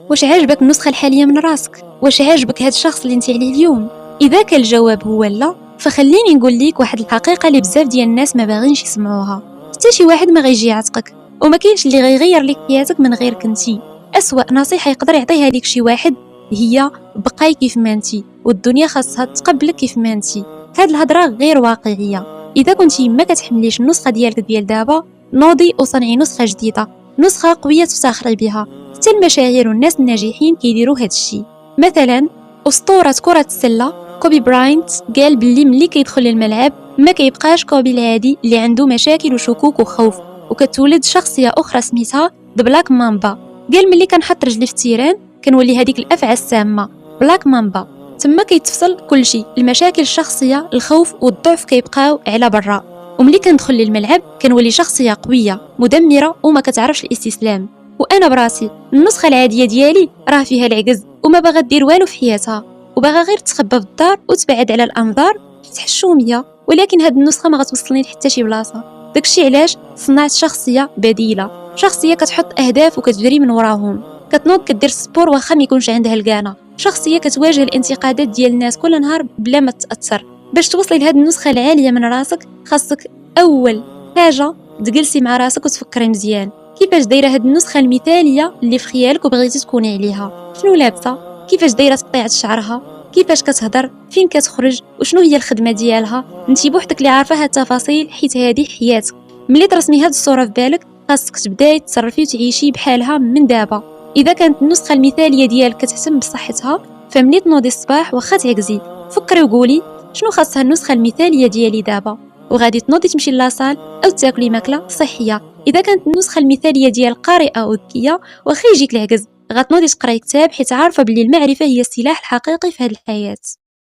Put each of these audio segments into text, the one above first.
واش عاجبك النسخة الحالية من راسك؟ واش عاجبك هذا الشخص اللي انت عليه اليوم؟ إذا كان الجواب هو لا، فخليني نقول ليك واحد الحقيقة اللي بزاف ديال الناس ما باغينش يسمعوها. حتى شي واحد ما غيجي يعتقك، وما كاينش اللي غيغير لك حياتك من غير كنتي. أسوأ نصيحة يقدر يعطيها ليك شي واحد هي بقاي كيف ما انتي، والدنيا خاصها تقبلك كيف ما انتي. هاد الهضرة غير واقعية. إذا كنتي ما كتحمليش النسخة ديالك ديال دابا، نوضي وصنعي نسخة جديدة، نسخة قوية تفتخري بها. حتى المشاهير والناس الناجحين كيديروا هاد الشيء. مثلا أسطورة كرة السلة كوبي براينت قال باللي ملي كيدخل للملعب ما كيبقاش كوبي العادي اللي عنده مشاكل وشكوك وخوف، وكتولد شخصية أخرى سميتها ذا بلاك مامبا. قال ملي كنحط رجلي في التيران كنولي هذيك الأفعى السامة بلاك مامبا. تما كيتفصل كل شيء، المشاكل الشخصية، الخوف والضعف كيبقاو على برا، وملي كندخل للملعب كنولي شخصية قوية مدمرة وما كتعرفش الاستسلام. وانا براسي النسخه العاديه ديالي راه فيها العجز وما باغا دير والو في حياتها، وباغا غير تخبى في الدار وتبعد على الانظار حيت حشوميه. ولكن هاد النسخه ما غتوصلني لحتى شي بلاصه. داكشي علاش صنعت شخصيه بديله، شخصيه كتحط اهداف وكتجري من وراهم، كتنوض كدير سبور واخا ما يكونش عندها الكانه، شخصيه كتواجه الانتقادات ديال الناس كل نهار بلا ما تاثر. باش توصلي لهاد النسخه العاليه من راسك خاصك اول حاجه تجلسي مع راسك وتفكري مزيان كيفاش دايره هاد النسخه المثاليه اللي في خيالك وبغيتي تكوني عليها. شنو لابسه، كيفاش دايره تقطيعه شعرها، كيفاش كتهضر، فين كتخرج، وشنو هي الخدمه ديالها. انتي بوحدك اللي عارفه هاد التفاصيل حيت هذه حياتك. ملي ترسمي هاد الصوره في بالك خاصك تبداي تصرفي وتعيشي بحالها من دابا. اذا كانت النسخه المثاليه ديالك كتهتم بصحتها، فملي تنوضي الصباح واخا تعكزي فكري وقولي شنو خاصها النسخه المثاليه ديالي دابا، وغادي تنوضي تمشي لاصال او تاكلي ماكله صحيه. اذا كانت النسخه المثاليه ديال قارئه وذكيه واخا يجيك العجز غتنوضي تقراي كتاب حيت عارفه بلي المعرفه هي السلاح الحقيقي في هذه الحياه.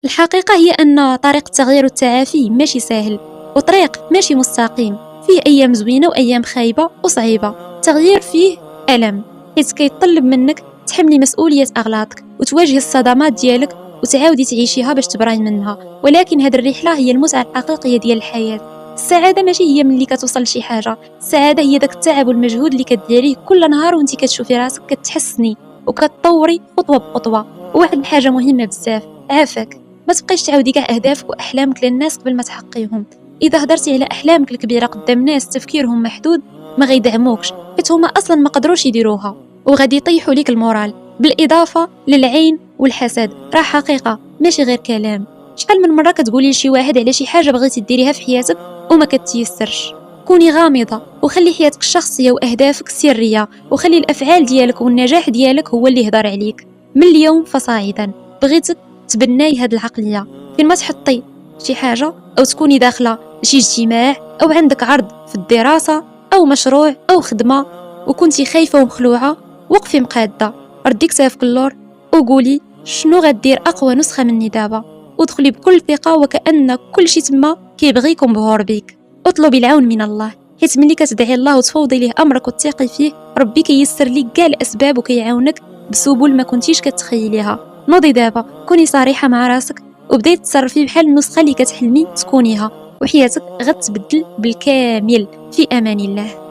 الحقيقه هي ان طريق التغيير والتعافي ماشي سهل، وطريق ماشي مستقيم، فيه ايام زوينه وايام خايبه وصعيبه. التغيير فيه الم حيت كيطلب منك تحملي مسؤوليه اغلاطك وتواجهي الصدمات ديالك وتعاودي تعيشيها باش تبراي منها. ولكن هذه الرحله هي المتعه الحقيقيه ديال الحياه. السعاده ماشي هي ملي كتوصل لشي حاجه، السعاده هي داك التعب والمجهود اللي كديريه كل نهار وانت كتشوفي راسك كتحسني وكتطوري خطوه بخطوه. وواحد الحاجه مهمه بزاف، عافاك. ما تبقيش تعاودي كاع اهدافك واحلامك للناس قبل ما تحققيهم. اذا هضرتي على احلامك الكبيره قدام ناس تفكيرهم محدود ما غيدعموكش حيت هما اصلا ما قدروش يديروها وغادي يطيحوا ليك المورال. بالاضافه للعين والحسد راه حقيقه ماشي غير كلام. شحال من مره كتقولي لشي واحد على شي حاجه بغيتي ديريها في حياتك وما كتيسرش. كوني غامضه وخلي حياتك الشخصيه واهدافك سريه، وخلي الافعال ديالك والنجاح ديالك هو اللي يهضر عليك. من اليوم فصاعدا بغيتك تبناي هاد العقليه. فين ما تحطي شي حاجه او تكوني داخله شي اجتماع او عندك عرض في الدراسه او مشروع او خدمه وكنتي خايفه ومخلوعه، وقفي مقاده، ردي كتافك اللور وقولي شنو غدير اقوى نسخه مني دابا، ودخلي بكل ثقه وكأن كل شيء تما كيبغيكم بهور بيك. اطلبي العون من الله حيت ملي كتدعي الله وتفوضي ليه امرك وتثقي فيه ربي كيسر ليك كاع الاسباب وكيعاونك بسبل ما كنتيش كتخيليها. نوضي دابا، كوني صريحه مع راسك وبداي تصرفي بحال النسخه اللي كتحلمي تكونيها، وحياتك غتبدل بالكامل. في امان الله.